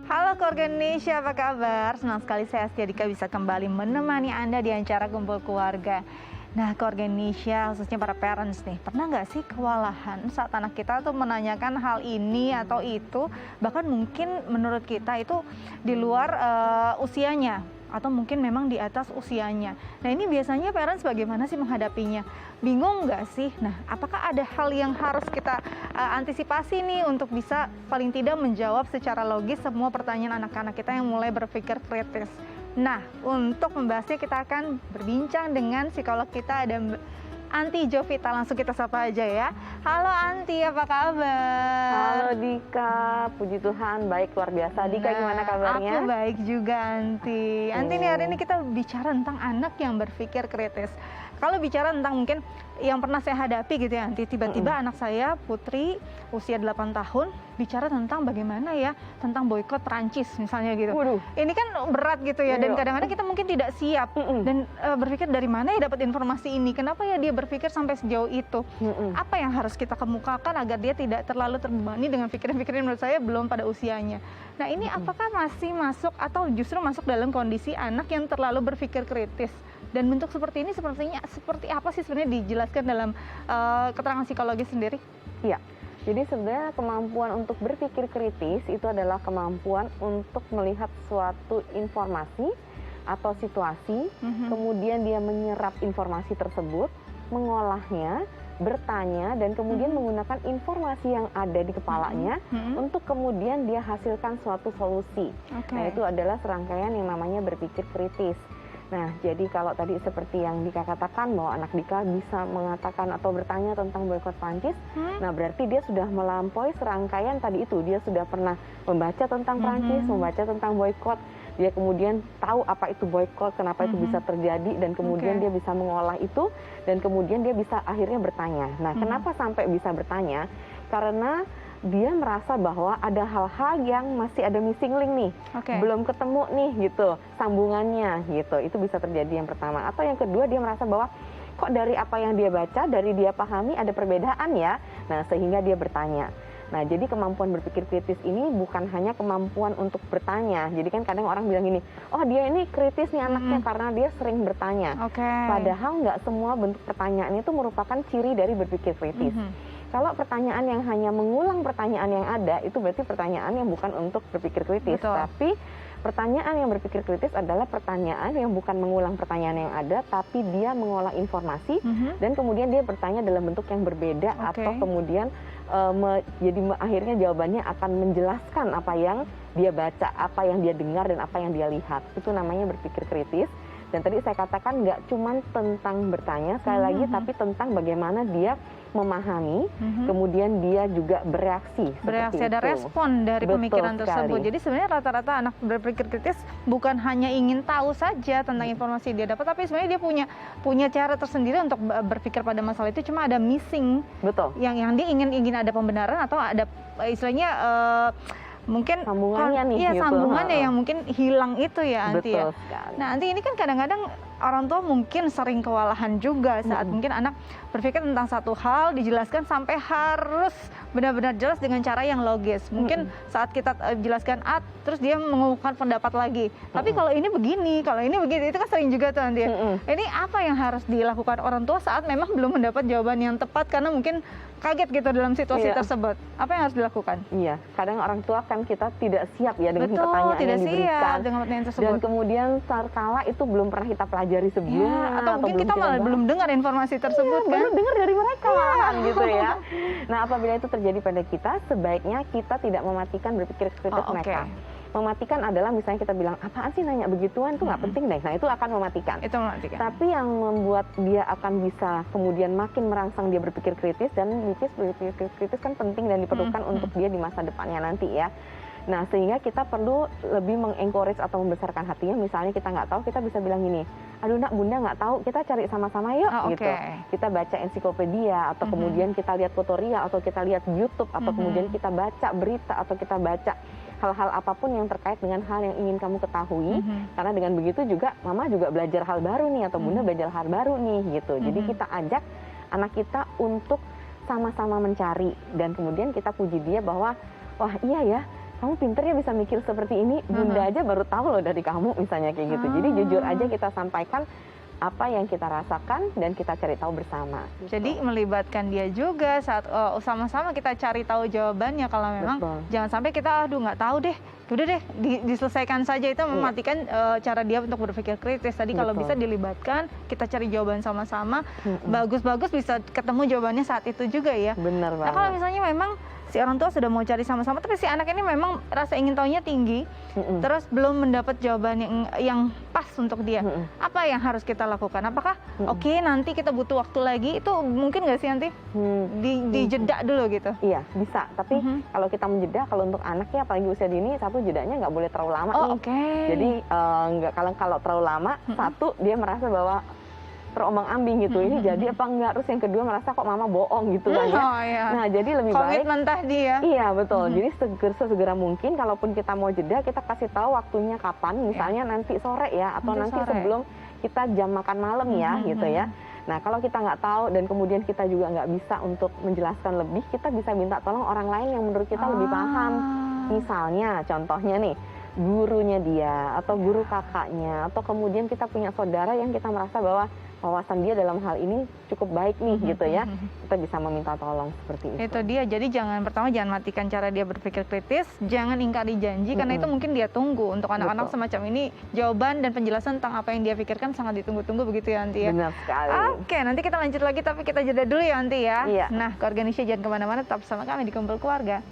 Halo keluarga Indonesia, apa kabar? Senang sekali saya Astia Dika bisa kembali menemani Anda di acara kumpul keluarga. Nah, keluarga Indonesia, khususnya para parents nih, pernah nggak sih kewalahan saat anak kita tuh menanyakan hal ini atau itu, bahkan mungkin menurut kita itu di luar usianya, atau mungkin memang di atas usianya. Nah, ini biasanya parents bagaimana sih menghadapinya? Bingung nggak sih? Nah, apakah ada hal yang harus kita antisipasi nih untuk bisa paling tidak menjawab secara logis semua pertanyaan anak-anak kita yang mulai berpikir kritis? Nah, untuk membahasnya kita akan berbincang dengan psikolog kita, ada Anti Jovita. Langsung kita sapa aja ya. Halo Anti, apa kabar? Halo Dika, puji Tuhan, baik luar biasa. Dika, gimana kabarnya? Aku baik juga Anti. Anti nih, hari ini kita bicara tentang anak yang berpikir kritis. Kalau bicara tentang mungkin yang pernah saya hadapi gitu ya Anti, tiba-tiba anak saya Putri usia 8 tahun bicara tentang bagaimana ya tentang boikot Prancis misalnya gitu. Waduh. Ini kan berat gitu ya, dan kadang-kadang kita mungkin tidak siap dan berpikir dari mana ya dapat informasi ini, kenapa ya dia berpikir sampai sejauh itu. Apa yang harus kita kemukakan agar dia tidak terlalu terbebani dengan pikiran-pikiran menurut saya belum pada usianya. Nah, ini apakah masih masuk atau justru masuk dalam kondisi anak yang terlalu berpikir kritis? Dan bentuk seperti ini sepertinya seperti apa sih sebenarnya dijelaskan dalam keterangan psikologis sendiri? Iya, jadi sebenarnya kemampuan untuk berpikir kritis itu adalah kemampuan untuk melihat suatu informasi atau situasi, kemudian dia menyerap informasi tersebut, mengolahnya, bertanya, dan kemudian menggunakan informasi yang ada di kepalanya untuk kemudian dia hasilkan suatu solusi. Nah, itu adalah serangkaian yang namanya berpikir kritis. Nah, jadi kalau tadi seperti yang Dika katakan bahwa anak Dika bisa mengatakan atau bertanya tentang boikot Prancis, nah berarti dia sudah melampaui serangkaian tadi itu. Dia sudah pernah membaca tentang Prancis, membaca tentang boikot, dia kemudian tahu apa itu boikot, kenapa itu bisa terjadi, dan kemudian dia bisa mengolah itu, dan kemudian dia bisa akhirnya bertanya. Nah, kenapa sampai bisa bertanya? Karena dia merasa bahwa ada hal-hal yang masih ada missing link nih, belum ketemu nih gitu, sambungannya gitu. Itu bisa terjadi yang pertama. Atau yang kedua, dia merasa bahwa kok dari apa yang dia baca, dari dia pahami ada perbedaan ya. Nah, sehingga dia bertanya. Nah, jadi kemampuan berpikir kritis ini bukan hanya kemampuan untuk bertanya. Jadi kan kadang orang bilang gini, oh dia ini kritis nih anaknya karena dia sering bertanya. Padahal nggak semua bentuk pertanyaan itu merupakan ciri dari berpikir kritis. Kalau pertanyaan yang hanya mengulang pertanyaan yang ada, itu berarti pertanyaan yang bukan untuk berpikir kritis. Tapi pertanyaan yang berpikir kritis adalah pertanyaan yang bukan mengulang pertanyaan yang ada, tapi dia mengolah informasi dan kemudian dia bertanya dalam bentuk yang berbeda, atau kemudian jadi akhirnya jawabannya akan menjelaskan apa yang dia baca, apa yang dia dengar, dan apa yang dia lihat. Itu namanya berpikir kritis. Dan tadi saya katakan nggak cuma tentang bertanya, sekali lagi, tapi tentang bagaimana dia memahami, kemudian dia juga bereaksi. Ada respon dari pemikiran tersebut. Jadi sebenarnya rata-rata anak berpikir kritis bukan hanya ingin tahu saja tentang informasi dia dapat, tapi sebenarnya dia punya cara tersendiri untuk berpikir pada masalah itu. Cuma ada missing, yang dia ingin ada pembenaran, atau ada istilahnya mungkin sambungannya nih, sambungannya yang mungkin hilang itu ya Anti ya. Sekali. Nah, Anti, ini kan kadang-kadang orang tua mungkin sering kewalahan juga saat mungkin anak berpikir tentang satu hal dijelaskan sampai harus benar-benar jelas dengan cara yang logis. Mungkin saat kita jelaskan A, terus dia mengungkapkan pendapat lagi. Tapi kalau ini begini, kalau ini begini, itu kan sering juga tuh Anti. Ini apa yang harus dilakukan orang tua saat memang belum mendapat jawaban yang tepat karena mungkin kaget gitu dalam situasi tersebut? Apa yang harus dilakukan? Iya, kadang orang tua kan kita tidak siap ya dengan pertanyaan yang diberikan, dengan pertanyaan tersebut. Dan kemudian terkala itu belum pernah kita pelajari sebelumnya, atau mungkin kita malah belum dengar informasi tersebut kan? Belum dengar dari mereka malahan gitu ya. Nah, apabila itu terjadi pada kita, sebaiknya kita tidak mematikan berpikir kritis mereka. Mematikan adalah misalnya kita bilang, apaan sih nanya begituan, itu nggak penting deh. Nah, itu akan mematikan. Tapi yang membuat dia akan bisa kemudian makin merangsang dia berpikir kritis, dan berpikir kritis kan penting dan diperlukan untuk dia di masa depannya nanti ya. Nah, sehingga kita perlu lebih mengencourage atau membesarkan hatinya. Misalnya kita nggak tahu, kita bisa bilang gini, aduh nak, bunda nggak tahu, kita cari sama-sama yuk gitu. Kita baca ensiklopedia, atau kemudian kita lihat tutorial, atau kita lihat YouTube, atau kemudian kita baca berita, atau kita baca hal-hal apapun yang terkait dengan hal yang ingin kamu ketahui. Karena dengan begitu juga mama juga belajar hal baru nih, atau bunda belajar hal baru nih gitu. Jadi kita ajak anak kita untuk sama-sama mencari, dan kemudian kita puji dia bahwa wah iya ya, kamu pinter ya bisa mikir seperti ini, bunda aja baru tahu loh dari kamu, misalnya kayak gitu. Jadi jujur aja kita sampaikan apa yang kita rasakan dan kita cari tahu bersama. Jadi melibatkan dia juga saat sama-sama kita cari tahu jawabannya. Kalau memang jangan sampai kita aduh nggak tahu deh, udah deh diselesaikan saja, itu mematikan cara dia untuk berpikir kritis. Tadi kalau bisa dilibatkan, kita cari jawaban sama-sama, bagus-bagus bisa ketemu jawabannya saat itu juga ya. Benar banget. Nah kalau misalnya memang si orang tua sudah mau cari sama-sama, tapi si anak ini memang rasa ingin tahunya tinggi, terus belum mendapat jawaban yang pas untuk dia. Apa yang harus kita lakukan? Apakah oke nanti kita butuh waktu lagi? Itu mungkin nggak sih nanti dijeda dulu gitu? Iya bisa, tapi kalau kita menjeda, kalau untuk anak ya apalagi usia dini, satu jedanya nggak boleh terlalu lama nih. Jadi kalau terlalu lama, satu dia merasa bahwa terombang-ambing gitu, ini jadi apa enggak, terus yang kedua merasa kok mama bohong gitu kan ya. Nah jadi lebih baik komitmen tadi ya. Iya betul, jadi segera mungkin kalaupun kita mau jeda, kita kasih tahu waktunya kapan, misalnya nanti sore ya, atau nanti sebelum kita jam makan malam ya gitu ya. Nah kalau kita nggak tahu dan kemudian kita juga nggak bisa untuk menjelaskan lebih, kita bisa minta tolong orang lain yang menurut kita lebih paham. Misalnya contohnya nih, gurunya dia atau guru kakaknya, atau kemudian kita punya saudara yang kita merasa bahwa wawasan dia dalam hal ini cukup baik nih gitu ya, kita bisa meminta tolong seperti itu. Itu dia, jadi pertama jangan matikan cara dia berpikir kritis, jangan ingkari janji, karena itu mungkin dia tunggu. Untuk anak-anak semacam ini, jawaban dan penjelasan tentang apa yang dia pikirkan sangat ditunggu-tunggu begitu ya Anti ya. Benar sekali. Oke, nanti kita lanjut lagi, tapi kita jeda dulu ya Anti ya. Iya. Nah, keluarga Indonesia jangan kemana-mana, tetap bersama kami di Kumpul Keluarga.